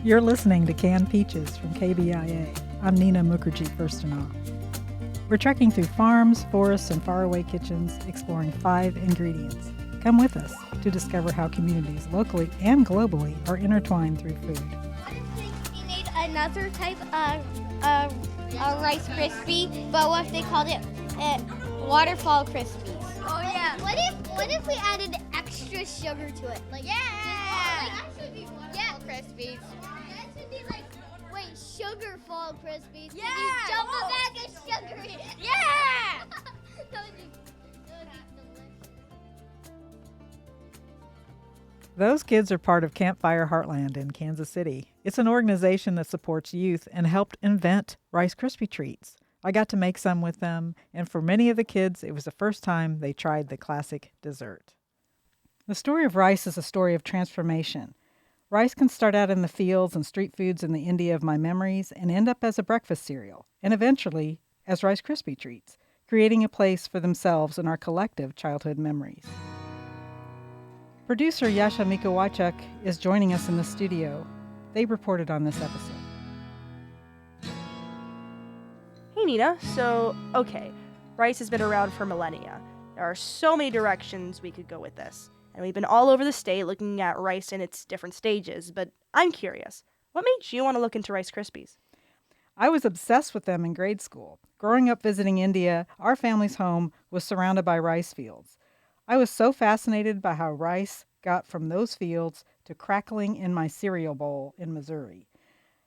You're listening to Canned Peaches from KBIA. I'm Nina Mukerjee Furstenau. We're trekking through farms, forests, and faraway kitchens, exploring 5 ingredients. Come with us to discover how communities locally and globally are intertwined through food. We made another type of Rice Krispie, but what if they called it Waterfall Krispies? Oh yeah. What if we added extra sugar to it? Like that should be Waterfall Krispies. That should be like Sugar Fall Krispies. Yeah. You jump a bag of sugar in. Yeah! That would be delicious. Those kids are part of Camp Fire Heartland in Kansas City. It's an organization that supports youth and helped invent Rice Krispie treats. I got to make some with them, and for many of the kids, it was the first time they tried the classic dessert. The story of rice is a story of transformation. Rice can start out in the fields and street foods in the India of my memories and end up as a breakfast cereal, and eventually as Rice Krispie treats, creating a place for themselves in our collective childhood memories. Producer Yasha Mikowachuk is joining us in the studio. They reported on this episode. Hey Nina, rice has been around for millennia. There are so many directions we could go with this, and we've been all over the state looking at rice in its different stages, but I'm curious, what made you want to look into Rice Krispies? I was obsessed with them in grade school. Growing up visiting India, our family's home was surrounded by rice fields. I was so fascinated by how rice got from those fields to crackling in my cereal bowl in Missouri.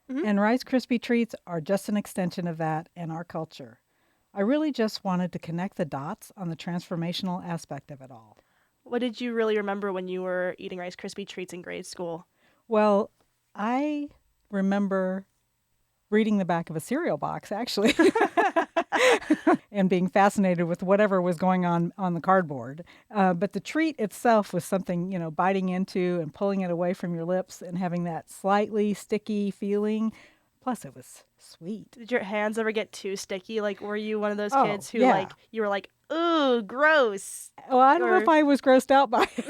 Mm-hmm. And Rice Krispie treats are just an extension of that and our culture. I really just wanted to connect the dots on the transformational aspect of it all. What did you really remember when you were eating Rice Krispie treats in grade school? Well, I remember reading the back of a cereal box, actually, and being fascinated with whatever was going on the cardboard. But the treat itself was something, biting into and pulling it away from your lips and having that slightly sticky feeling. Plus, it was sweet. Did your hands ever get too sticky? Like, were you one of those kids who, yeah. you were like, ooh, gross? Well, I don't know if I was grossed out by it.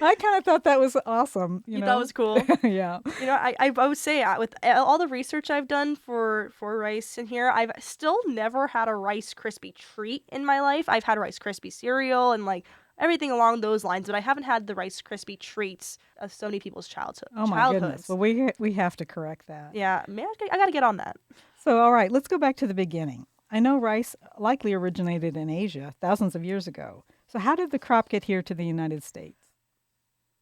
I kind of thought that was awesome. You thought it was cool? Yeah. I would say with all the research I've done for rice in here, I've still never had a Rice Krispie treat in my life. I've had Rice Krispie cereal and everything along those lines, but I haven't had the Rice Krispie treats of so many people's childhoods. Oh my goodness. Well, we have to correct that. Yeah, man, I got to get on that. So, all right, let's go back to the beginning. I know rice likely originated in Asia thousands of years ago. So how did the crop get here to the United States?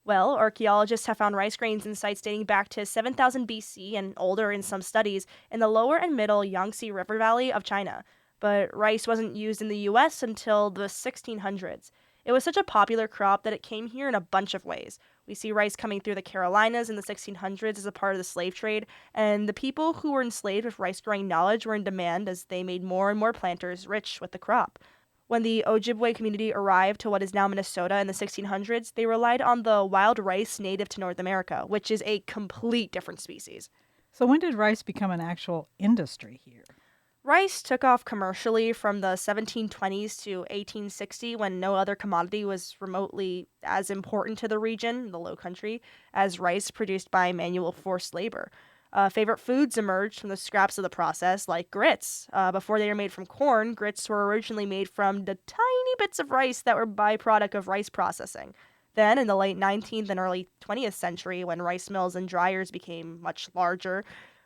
Well, archaeologists have found rice grains in sites dating back to 7000 BC and older in some studies in the lower and middle Yangtze River Valley of China. But rice wasn't used in the U.S. until the 1600s. It was such a popular crop that it came here in a bunch of ways. We see rice coming through the Carolinas in the 1600s as a part of the slave trade, and the people who were enslaved with rice-growing knowledge were in demand as they made more and more planters rich with the crop. When the Ojibwe community arrived to what is now Minnesota in the 1600s, they relied on the wild rice native to North America, which is a complete different species. So when did rice become an actual industry here? Rice took off commercially from the 1720s to 1860 when no other commodity was remotely as important to the region, the Low Country, as rice produced by manual forced labor. Favorite foods emerged from the scraps of the process, like grits. Before they were made from corn, grits were originally made from the tiny bits of rice that were byproduct of rice processing. Then, in the late 19th and early 20th century, when rice mills and dryers became much larger,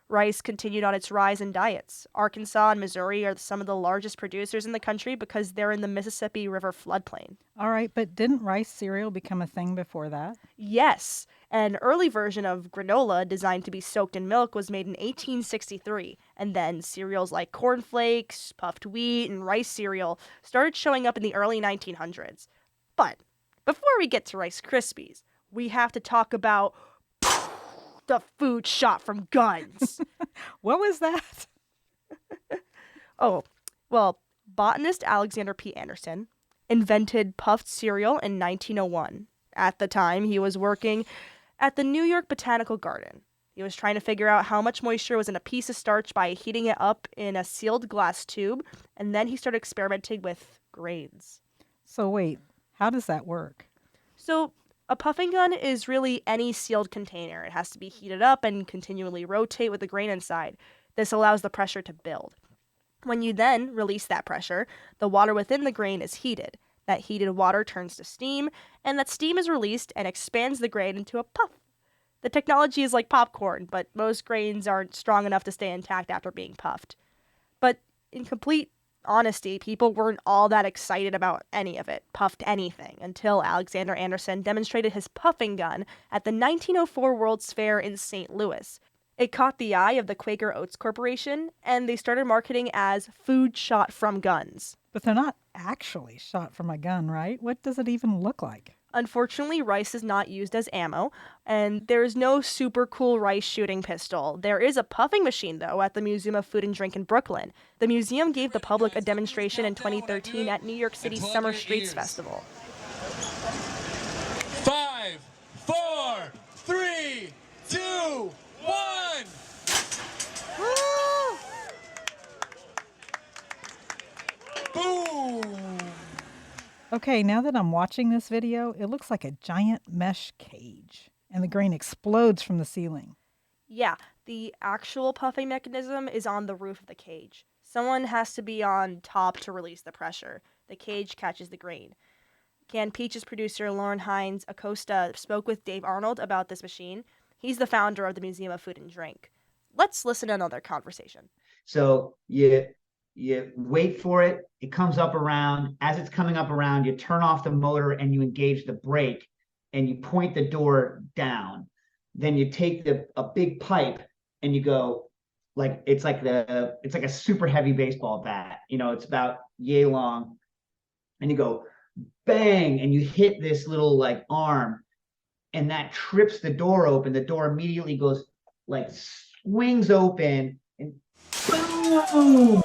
rice continued on its rise in diets. Arkansas and Missouri are some of the largest producers in the country because they're in the Mississippi River floodplain. All right, but didn't rice cereal become a thing before that? Yes. An early version of granola designed to be soaked in milk was made in 1863, and then cereals like cornflakes, puffed wheat, and rice cereal started showing up in the early 1900s. But before we get to Rice Krispies, we have to talk about the food shot from guns. What was that? Botanist Alexander P. Anderson invented puffed cereal in 1901. At the time, he was working at the New York Botanical Garden. He was trying to figure out how much moisture was in a piece of starch by heating it up in a sealed glass tube, and then he started experimenting with grains. So wait, how does that work? So A puffing gun is really any sealed container. It has to be heated up and continually rotate with the grain inside. This allows the pressure to build. When you then release that pressure, the water within the grain is heated. That heated water turns to steam, and that steam is released and expands the grain into a puff. The technology is like popcorn, but most grains aren't strong enough to stay intact after being puffed. But in complete honesty, people weren't all that excited about any of it, puffed anything, until Alexander Anderson demonstrated his puffing gun at the 1904 World's Fair in St. Louis. It caught the eye of the Quaker Oats Corporation, and they started marketing as food shot from guns. But they're not actually shot from a gun, right? What does it even look like? Unfortunately, rice is not used as ammo, and there is no super cool rice shooting pistol. There is a puffing machine, though, at the Museum of Food and Drink in Brooklyn. The museum gave the public a demonstration in 2013 at New York City's Summer Streets Festival. 5, 4, 3, 2, 1. Boom! Okay, now that I'm watching this video, it looks like a giant mesh cage, and the grain explodes from the ceiling. Yeah, the actual puffing mechanism is on the roof of the cage. Someone has to be on top to release the pressure. The cage catches the grain. Canned Peaches producer Lauren Hines Acosta spoke with Dave Arnold about this machine. He's the founder of the Museum of Food and Drink. Let's listen to another conversation. So you wait for it. It comes up around. As it's coming up around, you turn off the motor and you engage the brake, and you point the door down. Then you take a big pipe and you go it's like a super heavy baseball bat. It's about yay long, and you go bang, and you hit this little like arm, and that trips the door open. The door immediately goes swings open, and boom.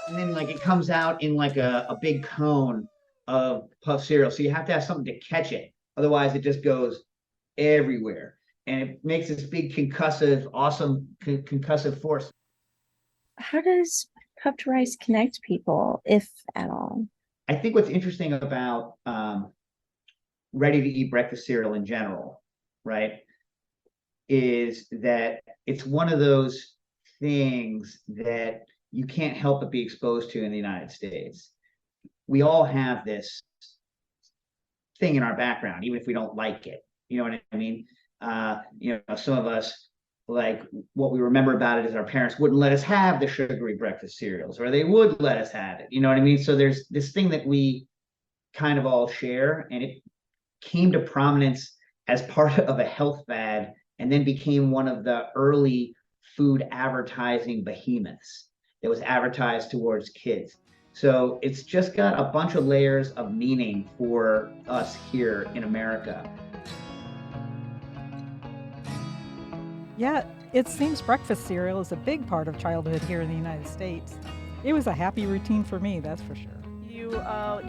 And then it comes out in a big cone of puff cereal. So you have to have something to catch it. Otherwise it just goes everywhere. And it makes this big awesome concussive force. How does puffed rice connect people, if at all? I think what's interesting about ready-to-eat breakfast cereal in general, right, is that it's one of those things that you can't help but be exposed to in the United States. We all have this thing in our background, even if we don't like it. You know what I mean? Some of us, what we remember about it is our parents wouldn't let us have the sugary breakfast cereals, or they would let us have it. You know what I mean? So there's this thing that we kind of all share, and it came to prominence as part of a health fad, and then became one of the early food advertising behemoths that was advertised towards kids. So it's just got a bunch of layers of meaning for us here in America. Yeah, it seems breakfast cereal is a big part of childhood here in the United States. It was a happy routine for me, that's for sure. Do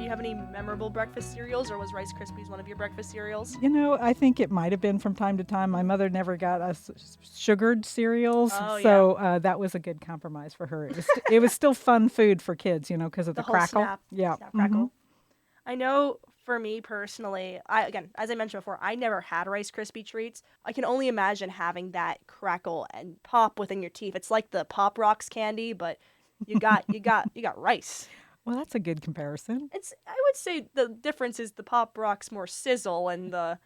you have any memorable breakfast cereals, or was Rice Krispies one of your breakfast cereals? I think it might have been from time to time. My mother never got us sugared cereals, that was a good compromise for her. It was still fun food for kids, because of the whole crackle. Snap crackle. Mm-hmm. I know for me personally, as I mentioned before, I never had Rice Krispie treats. I can only imagine having that crackle and pop within your teeth. It's like the Pop Rocks candy, but you got rice. Well, that's a good comparison. I would say the difference is the Pop Rocks more sizzle and the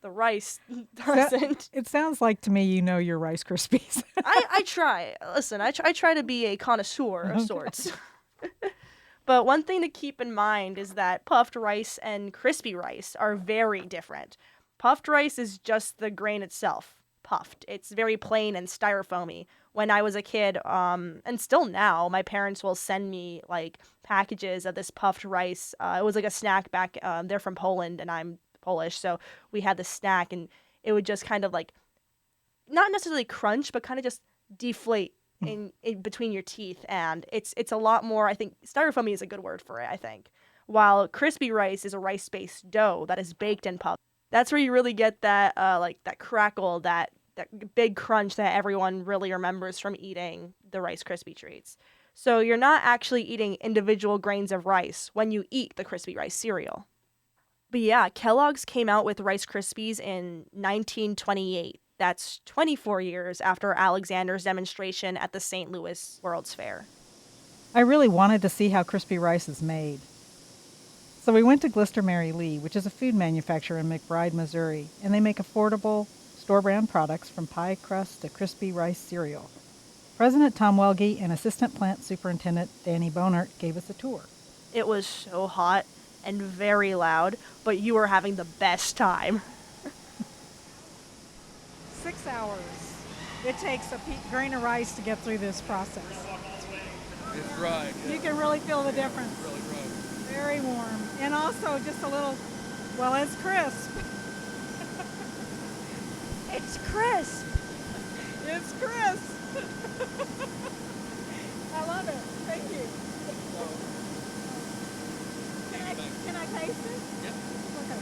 rice doesn't. It sounds like to me your Rice Krispies. I try. Listen, I try to be a connoisseur of sorts. But one thing to keep in mind is that puffed rice and crispy rice are very different. Puffed rice is just the grain itself, puffed. It's very plain and styrofoamy. When I was a kid, and still now, my parents will send me packages of this puffed rice. It was like a snack back. They're from Poland, and I'm Polish, so we had this snack, and it would just kind of not necessarily crunch, but kind of just deflate in between your teeth, and it's a lot more. I think styrofoamy is a good word for it. I think, while crispy rice is a rice-based dough that is baked and puffed. That's where you really get that that crackle, that big crunch that everyone really remembers from eating the Rice Krispie treats. So you're not actually eating individual grains of rice when you eat the crispy rice cereal. But yeah, Kellogg's came out with Rice Krispies in 1928. That's 24 years after Alexander's demonstration at the St. Louis World's Fair. I really wanted to see how crispy rice is made. So we went to Glister Mary Lee, which is a food manufacturer in McBride, Missouri, and they make affordable, store-brand products from pie crust to crispy rice cereal. President Tom Welge and Assistant Plant Superintendent Danny Bonert gave us a tour. It was so hot and very loud, but you were having the best time. 6 hours. It takes a grain of rice to get through this process. It's dry. You can really feel the difference. Really dry. Very warm. And also just a little, well, it's crisp. It's crisp. It's crisp. I love it. Thank you. Can I taste it? Yep. Okay.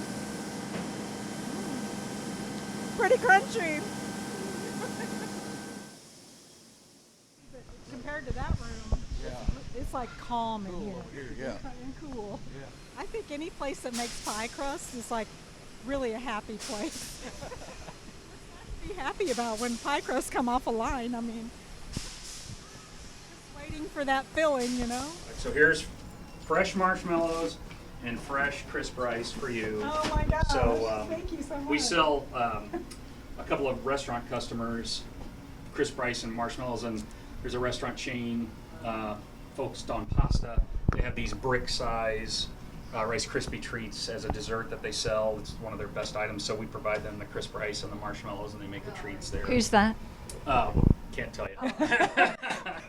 Pretty crunchy. Compared to that room, it's like calm in here. Yeah. And cool. Yeah. I think any place that makes pie crust is like really a happy place. Be happy about when pie crusts come off a line. I mean, just waiting for that filling, you know. So here's fresh marshmallows and fresh crisp rice for you. Oh my gosh! So thank you so much. we sell a couple of restaurant customers crisp rice and marshmallows, and there's a restaurant chain focused on pasta. They have these brick size Rice Krispie treats as a dessert that they sell. It's one of their best items, so we provide them the crisp rice and the marshmallows, and they make the treats there. Who's that? Can't tell you.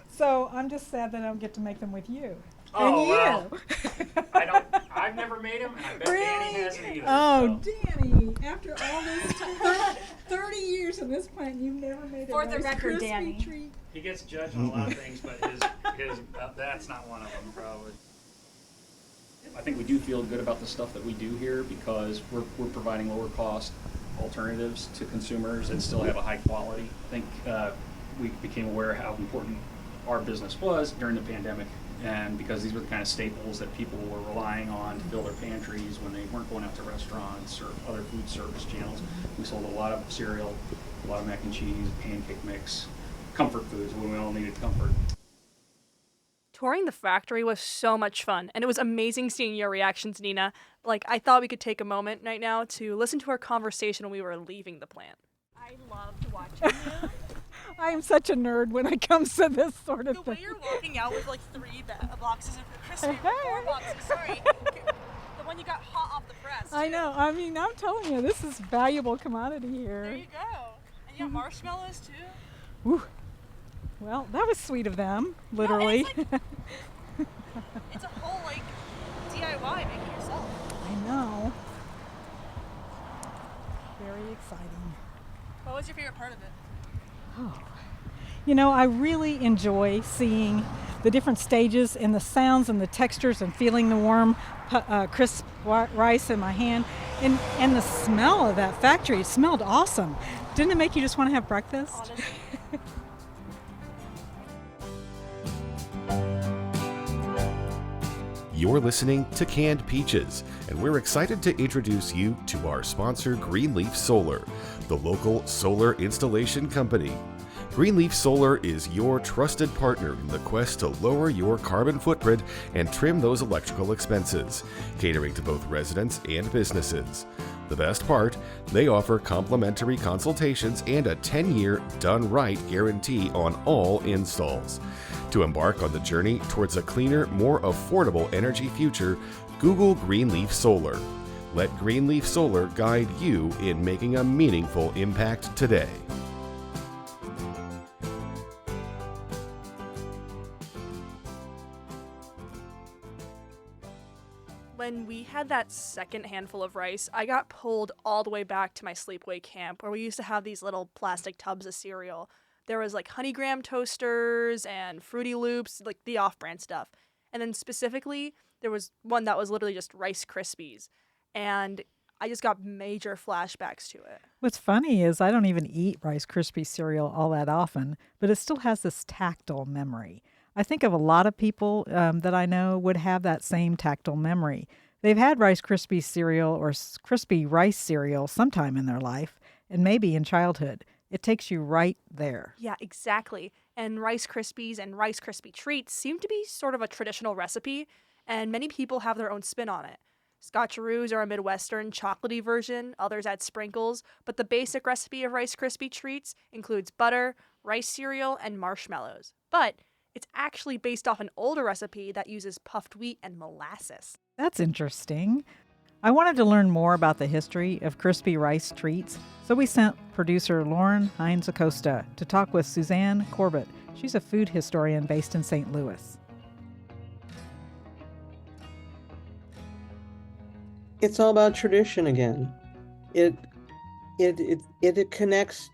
So I'm just sad that I don't get to make them with you. Oh, and you. well, I've never made them, and I bet Danny hasn't either. Oh, so. Danny! After all this time, 30 years in this plant, you've never made a For the Rice record, Krispie Danny. treat. He gets judged on a lot of things, but his that's not one of them, probably. I think we do feel good about the stuff that we do here because we're providing lower cost alternatives to consumers and still have a high quality. I think we became aware how important our business was during the pandemic, and because these were the kind of staples that people were relying on to fill their pantries when they weren't going out to restaurants or other food service channels. We sold a lot of cereal, a lot of mac and cheese, pancake mix, comfort foods when we all needed comfort. Touring the factory was so much fun, and it was amazing seeing your reactions, Nina. Like, I thought we could take a moment right now to listen to our conversation when we were leaving the plant. I loved watching you. I am such a nerd when it comes to this sort of The thing. way you're walking out with like 3 boxes of crispy, 4 boxes, sorry. The one you got hot off the press. I too. know. I mean, I'm telling you, this is valuable commodity There here. you go. And you got marshmallows too. Whew. Well, that was sweet of them, literally. It's a whole like DIY making it yourself. I know. Very exciting. What was your favorite part of it? Oh. You know, I really enjoy seeing the different stages and the sounds and the textures and feeling the warm, crisp rice in my hand. And the smell of that factory, it smelled awesome. Didn't it make you just want to have breakfast? Honestly. You're listening to Canned Peaches, and we're excited to introduce you to our sponsor, Greenleaf Solar, the local solar installation company. Greenleaf Solar is your trusted partner in the quest to lower your carbon footprint and trim those electrical expenses, catering to both residents and businesses. The best part, they offer complimentary consultations and a 10-year done-right guarantee on all installs. To embark on the journey towards a cleaner, more affordable energy future, Google Greenleaf Solar. Let Greenleaf Solar guide you in making a meaningful impact today. When we had that second handful of rice, I got pulled all the way back to my sleepaway camp where we used to have these little plastic tubs of cereal. There was like Honey Graham toasters and Fruity Loops, like the off-brand stuff. And then specifically, there was one that was literally just Rice Krispies. And I just got major flashbacks to it. What's funny is I don't even eat Rice Krispie cereal all that often, but it still has this tactile memory. I think of a lot of people that I know would have that same tactile memory. They've had Rice Krispies cereal or crispy rice cereal sometime in their life, and maybe in childhood. It takes you right there. Yeah, exactly. And Rice Krispies and Rice Krispie treats seem to be sort of a traditional recipe, and many people have their own spin on it. Scotcheroos are a Midwestern chocolatey version, others add sprinkles, but the basic recipe of Rice Krispie treats includes butter, rice cereal, and marshmallows. But it's actually based off an older recipe that uses puffed wheat and molasses. That's interesting. I wanted to learn more about the history of crispy rice treats, so we sent producer Lauren Hines Acosta to talk with Suzanne Corbett. She's a food historian based in St. Louis. It's all about tradition again. It connects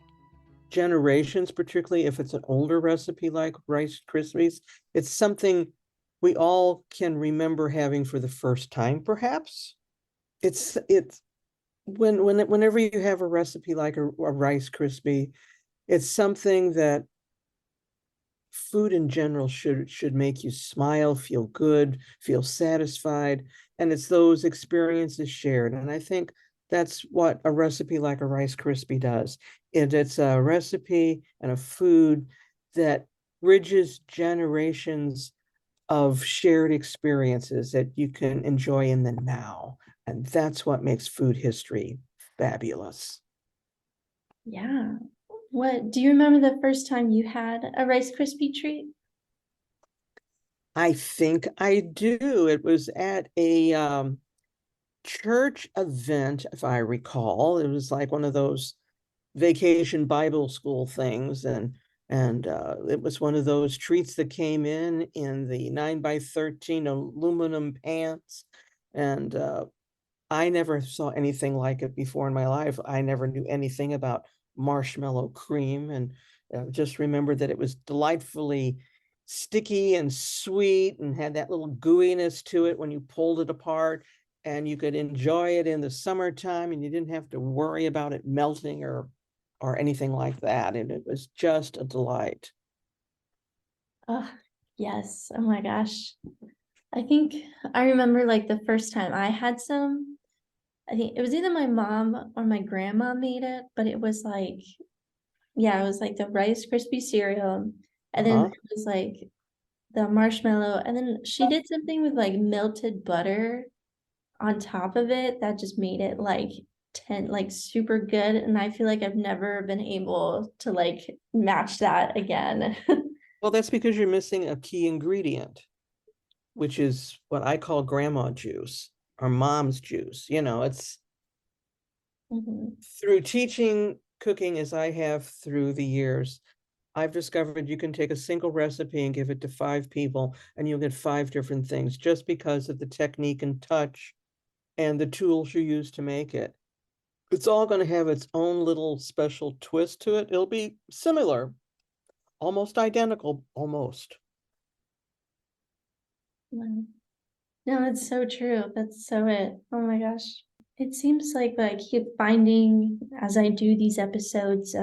generations, particularly if it's an older recipe like Rice Krispies. It's something we all can remember having for the first time, perhaps. Whenever you have a recipe like a Rice Krispie, it's something that food in general should make you smile, feel good, feel satisfied, and it's those experiences shared. And I think that's what a recipe like a Rice Krispie does. It's a recipe and a food that bridges generations of shared experiences that you can enjoy in the now. And that's what makes food history fabulous. Yeah. What do you remember the first time you had a Rice Krispie treat? I think I do. It was at a church event, if I recall. It was like one of those vacation Bible school things, and it was one of those treats that came in the 9x13 aluminum pans, and I never saw anything like it before in my life. I never knew anything about marshmallow cream, and just remembered that it was delightfully sticky and sweet and had that little gooiness to it when you pulled it apart, and you could enjoy it in the summertime and you didn't have to worry about it melting or anything like that. And it was just a delight. Oh, yes. Oh my gosh. I think I remember like the first time I had some, I think it was either my mom or my grandma made it, but it was like, yeah, it was like the Rice Krispie cereal. And then it was like the marshmallow. And then she did something with like melted butter on top of it that just made it like super good. And I feel like I've never been able to like match that again. Well, that's because you're missing a key ingredient, which is what I call grandma juice or mom's juice. It's through teaching cooking as I have through the years, I've discovered you can take a single recipe and give it to 5 people and you'll get 5 different things just because of the technique and touch and the tools you use to make it. It's all going to have its own little special twist to it. It'll be similar, almost identical, almost. Wow. No, it's so true. That's so it. Oh my gosh. It seems like I keep finding as I do these episodes,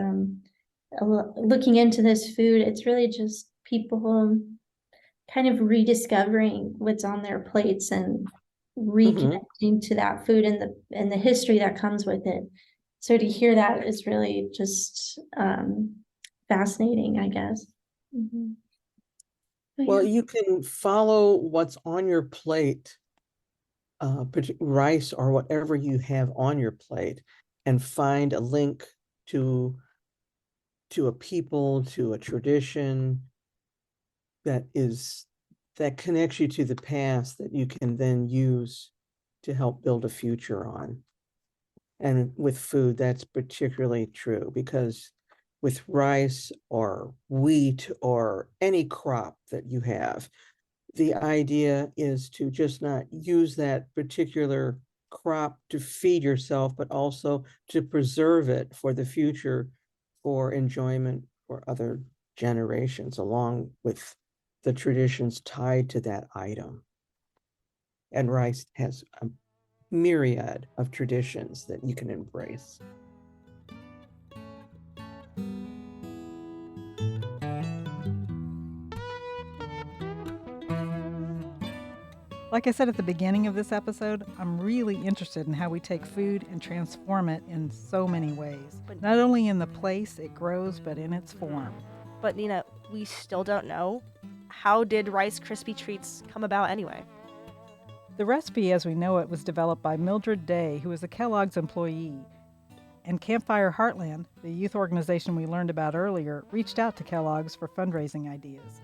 looking into this food, it's really just people kind of rediscovering what's on their plates and reconnecting to that food and the history that comes with it. So to hear that is really just fascinating, I guess. Well, you can follow what's on your plate, rice or whatever you have on your plate, and find a link to a people, to a tradition that connects you to the past that you can then use to help build a future on. And with food, that's particularly true because with rice or wheat or any crop that you have, the idea is to just not use that particular crop to feed yourself, but also to preserve it for the future, for enjoyment for other generations, along with the traditions tied to that item. And rice has a myriad of traditions that you can embrace. Like I said at the beginning of this episode, I'm really interested in how we take food and transform it in so many ways. Not only in the place it grows, but in its form. But Nina, we still don't know. How did Rice Krispie treats come about anyway? The recipe as we know it was developed by Mildred Day, who was a Kellogg's employee. And Camp Fire Heartland, the youth organization we learned about earlier, reached out to Kellogg's for fundraising ideas.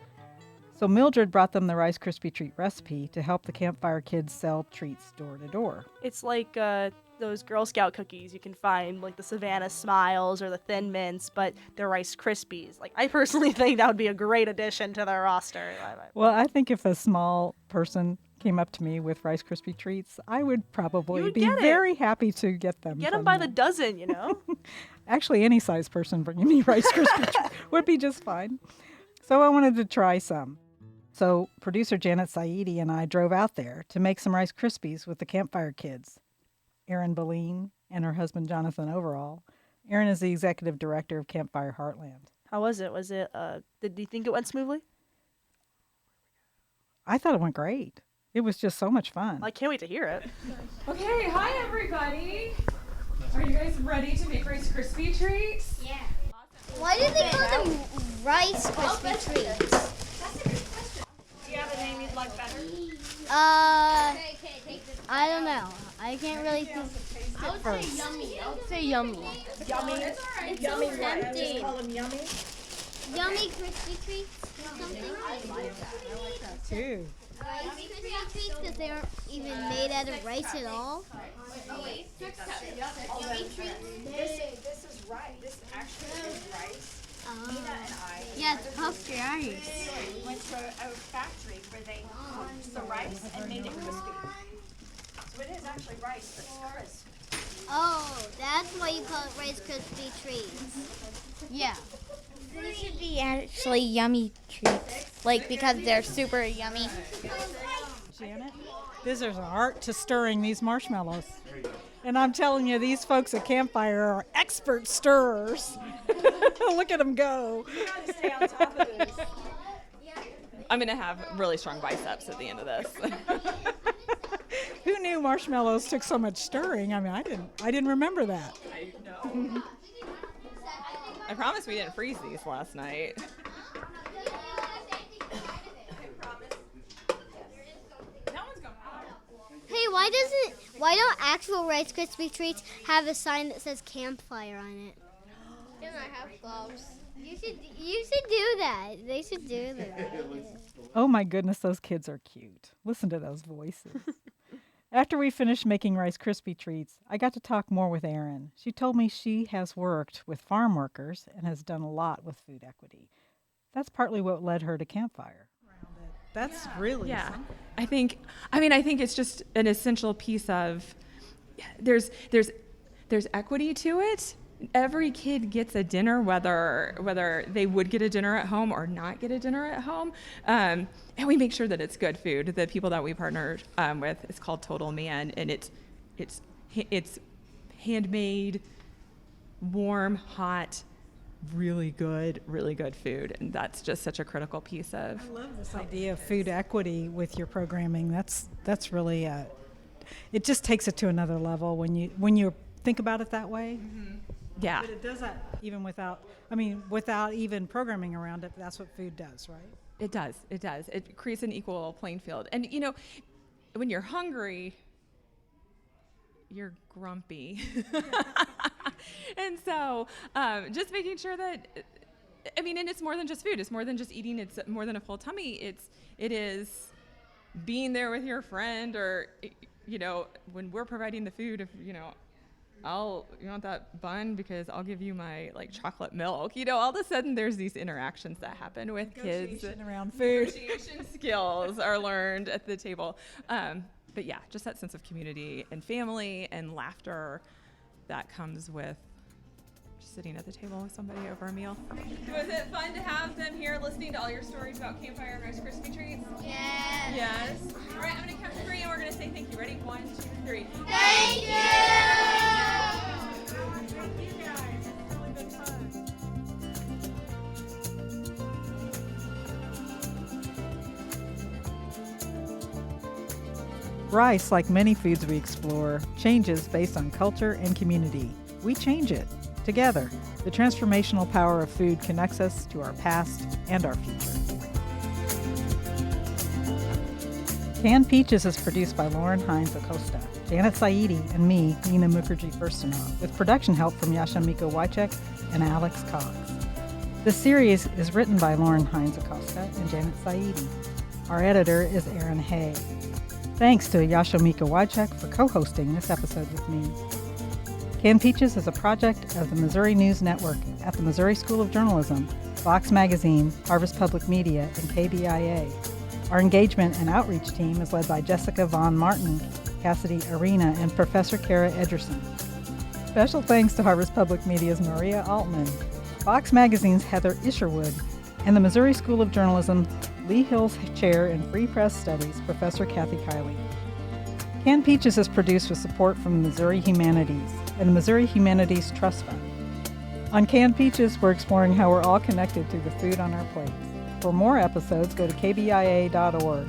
So Mildred brought them the Rice Krispie treat recipe to help the Camp Fire kids sell treats door to door. It's like those Girl Scout cookies you can find, like the Savannah Smiles or the Thin Mints, but they're Rice Krispies. Like, I personally think that would be a great addition to their roster. Well, I think if a small person came up to me with Rice Krispie treats, I would probably be very happy to get them. Get them by the dozen, you know? Actually, any size person bringing me Rice Krispie treats would be just fine. So I wanted to try some. So producer Janet Saidi and I drove out there to make some Rice Krispies with the Camp Fire kids. Erin Boleen and her husband Jonathan Overall. Erin is the executive director of Camp Fire Heartland. How was it? Did you think it went smoothly? I thought it went great. It was just so much fun. I can't wait to hear it. Okay, hi everybody. Are you guys ready to make Rice Krispie treats? Yeah. Why do they call them Rice Krispie treats? Do you have a name you'd like better? I don't know. I can't really think. I would say yummy. I would say yummy. Yummy? It's Yummy so what? tempting. Just call them yummy? Yummy Krispie treats or something. I like that too. Rice Krispie treats because they aren't even made out of rice at all. Yummy treats. This is rice. This actually is rice. Nina and I Yeah, it's puffed rice. went to a factory where they cooked the rice and made it crispy. So it is actually rice, but it's crisp. Oh, that's why you call it Rice Krispie treats. Yeah. These should be actually yummy treats, like because they're super yummy. Janet, there's an art to stirring these marshmallows. And I'm telling you, these folks at Camp Fire are expert stirrers. Look at them go. You gotta stay on top of this. I'm gonna have really strong biceps at the end of this. Who knew marshmallows took so much stirring? I mean, I didn't remember that. I know. I promise we didn't freeze these last night. Hey, why don't actual Rice Krispie treats have a sign that says campfire on it? Can I have gloves? You should do that. They should do that. Oh my goodness, those kids are cute. Listen to those voices. After we finished making Rice Krispie treats, I got to talk more with Erin. She told me she has worked with farm workers and has done a lot with food equity. That's partly what led her to Camp Fire. That's really something. I think it's just an essential piece of there's equity to it. Every kid gets a dinner, whether they would get a dinner at home or not get a dinner at home, and we make sure that it's good food. The people that we partner with is called Total Man, and it's handmade, warm, hot, really good food, and that's just such a critical piece of. I love this idea of food equity with your programming. That's really it just takes it to another level when you think about it that way. Mm-hmm. Yeah. But it does that even without even programming around it. That's what food does, right? It does. It creates an equal playing field. And, when you're hungry, you're grumpy. And so just making sure that, and it's more than just food. It's more than just eating. It's more than a full tummy. It is being there with your friend or, when we're providing the food, if, you want that bun because I'll give you my chocolate milk. All of a sudden there's these interactions that happen with kids. Around food. Negotiation skills are learned at the table. But yeah, just that sense of community and family and laughter that comes with just sitting at the table with somebody over a meal. Was it fun to have them here listening to all your stories about Camp Fire and Rice Krispie treats? Yes. Yes. All right, I'm going to count to 3 and we're going to say thank you. Ready? 1, 2, 3. Thank you. Thank you guys. It's really been fun. Rice, like many foods we explore, changes based on culture and community. We change it together. The transformational power of food connects us to our past and our future. Canned Peaches is produced by Lauren Hines Acosta, Janet Saidi, and me, Nina Mukerjee Furstenau, with production help from Yashamiko Wychek and Alex Cox. The series is written by Lauren Hines Acosta and Janet Saidi. Our editor is Aaron Hay. Thanks to Yashamiko Wychek for co-hosting this episode with me. Canned Peaches is a project of the Missouri News Network at the Missouri School of Journalism, Vox Magazine, Harvest Public Media, and KBIA. Our engagement and outreach team is led by Jessica Von Martin, Cassidy Arena, and Professor Kara Ederson. Special thanks to Harvest Public Media's Maria Altman, Vox Magazine's Heather Isherwood, and the Missouri School of Journalism Lee Hill's Chair in Free Press Studies, Professor Kathy Kiley. Canned Peaches is produced with support from the Missouri Humanities and the Missouri Humanities Trust Fund. On Canned Peaches, we're exploring how we're all connected through the food on our plates. For more episodes, go to kbia.org.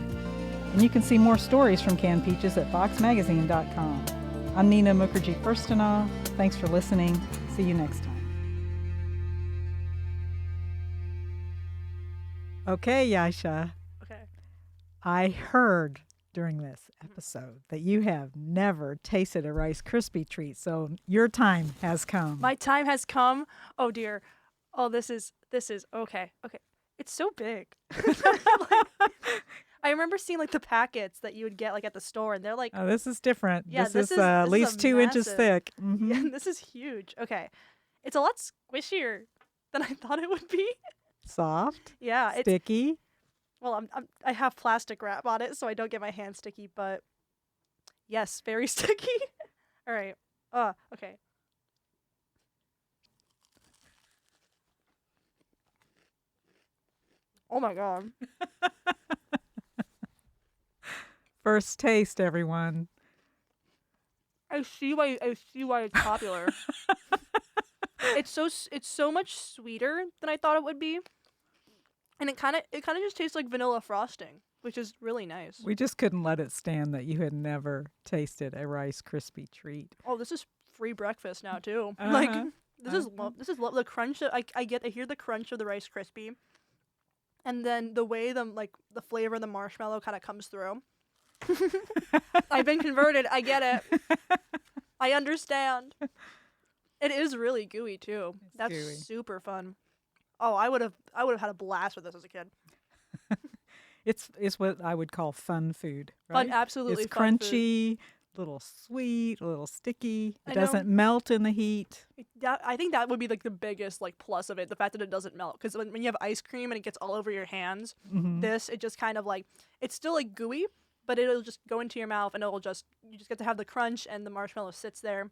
And you can see more stories from Canned Peaches at voxmagazine.com. I'm Nina Mukerjee Furstenau. Thanks for listening. See you next time. Okay, Yasha. Okay. I heard during this episode that you have never tasted a Rice Krispie treat, so your time has come. My time has come. Oh dear. Oh, this is okay. Okay. It's so big. I remember seeing like the packets that you would get like at the store, and they're like, oh, this is different. Yeah, this is at least 2 inches massive. thick. Mhm. Yeah, this is huge. Okay. It's a lot squishier than I thought it would be. Soft. Yeah, it's sticky. well, I have plastic wrap on it so I don't get my hands sticky, but yes, very sticky. All right. Okay. Oh my god. First taste, everyone. I see why it's popular. It's so much sweeter than I thought it would be. And it kind of just tastes like vanilla frosting, which is really nice. We just couldn't let it stand that you had never tasted a Rice Krispie treat. Oh, this is free breakfast now too. Uh-huh. Like this is the crunch. I hear the crunch of the Rice Krispie. And then the way the flavor of the marshmallow kind of comes through. I've been converted. I get it. I understand. It is really gooey too. That's gooey. super fun. Oh, I would have had a blast with this as a kid. It's what I would call fun food, right? Fun, absolutely It's fun crunchy, a little sweet, a little sticky. It I know. doesn't melt in the heat. I think that would be like the biggest plus of it, the fact that it doesn't melt. Because when you have ice cream and it gets all over your hands, Mhm. it just kind of it's still like gooey, but it'll just go into your mouth and you just get to have the crunch and the marshmallow sits there.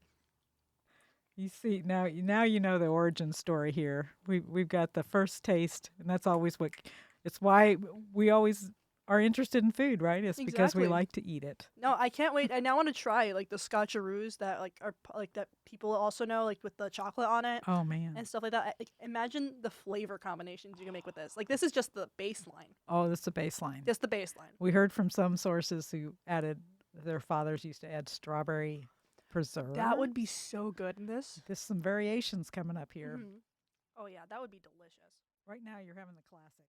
You see, now you know the origin story here. We've got the first taste, and that's always it's why we always are interested in food, right? It's because we Exactly. like to eat it. No, I can't wait. I now want to try the scotcheroos that are that people also know with the chocolate on it. Oh man. And stuff like that. Imagine the flavor combinations you can make with this. This is just the baseline. Oh, that's the baseline. Just the baseline. We heard from some sources who added their fathers used to add strawberry preserve. That would be so good in this. There's some variations coming up here. Mhm. Oh yeah, that would be delicious. Right now, you're having the classic.